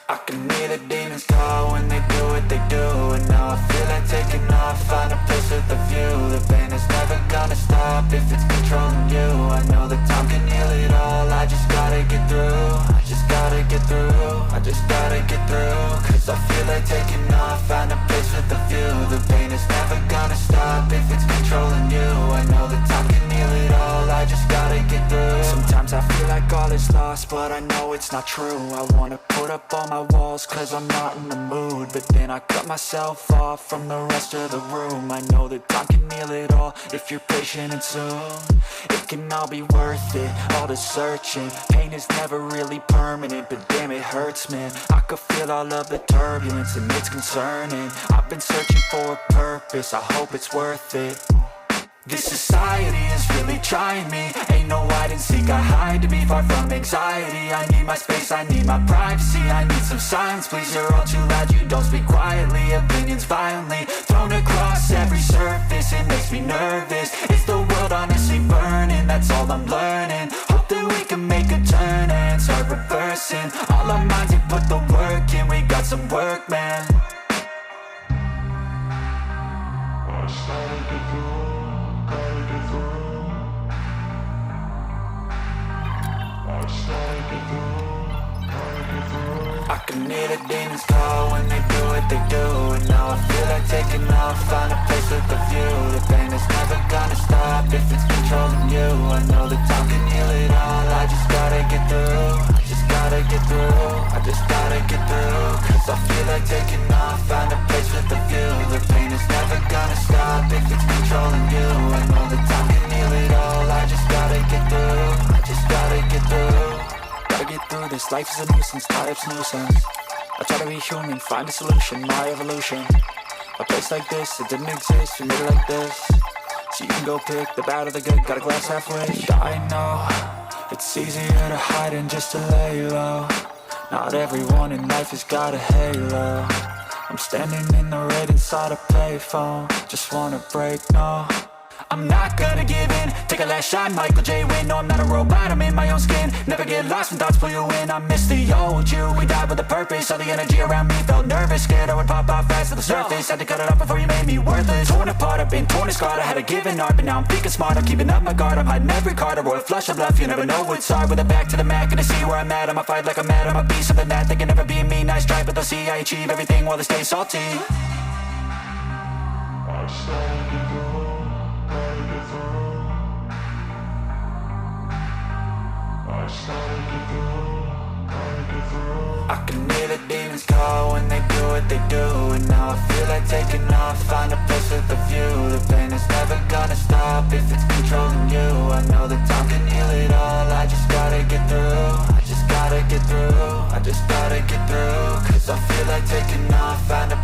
I can hear the demons call when they do what they do. And now I feel like taking off, find a place with a view. The pain is never gonna stop if it's controlling you. I know that time can heal it all, I just gotta get through. I just gotta get through, I just gotta get through. Cause I feel like taking off, find a place with a view. The pain is never gonna stop if it's controlling you. I know that time can heal it all, I just gotta get through. Sometimes I feel like all is lost, but I know it's not true. I wanna put up all my walls cause I'm not in the mood, but then I cut myself off from the rest of the room. I know that time can heal it all if you're patient and soon it can all be worth it, all the searching. Pain is never really permanent, but damn it hurts, man. I could feel all of the turbulence and it's concerning. I've been searching for a purpose, I hope it's worth it. This society is really trying me. Ain't no hide and seek, I hide to be far from anxiety. I need my space, I need my privacy. I need some silence, please, you're all too loud. You don't speak quietly, opinions violently thrown across every surface. It makes me nervous, is the world honestly burning? That's all I'm learning. Hope that we can make a turn and start reversing all our minds and put the work in. We got some work, man. I can hear the demons call when they do what they do. And now I feel like taking off, find a place with a view. The pain is never gonna stop if it's controlling you. I know that time can heal it all, I just gotta get through. I just gotta get through, I just gotta get through. Cause I feel like taking off, find a place with a view. The pain is never gonna stop if it's controlling you. I know that time can heal it all, I just gotta get through. I just gotta get through. Gotta get through this, life is a nuisance, life's nuisance. I try to be human, find a solution, my evolution. A place like this, it didn't exist, we made it like this. So you can go pick the bad or the good, got a glass halfway. I know, it's easier to hide than just to lay low. Not everyone in life has got a halo. I'm standing in the red inside a payphone. Just wanna break, no, I'm not gonna give in. Take a last shot, Michael J. Win. No, I'm not a robot, I'm in my own skin. Never get lost when thoughts pull you in. I miss the old you, we died with a purpose. All the energy around me felt nervous, scared I would pop out fast to the surface. Had to cut it off before you made me worthless. Torn apart, I've been torn and scarred. I had a given art, but now I'm thinking smart. I'm keeping up my guard, I'm hiding every card. A royal flush of bluff, you never know what's hard. With a back to the mat, gonna see where I'm at. I'ma fight like I'm mad, I'ma be something that they can never be me. Nice try, but they'll see I achieve everything while they stay salty. I can hear the demons call when they do what they do. And now I feel like taking off, find a place with a view. The pain is never gonna stop if it's controlling you. I know that time can heal it all, I just gotta get through. I just gotta get through, I just gotta get through. Cause I feel like taking off, find a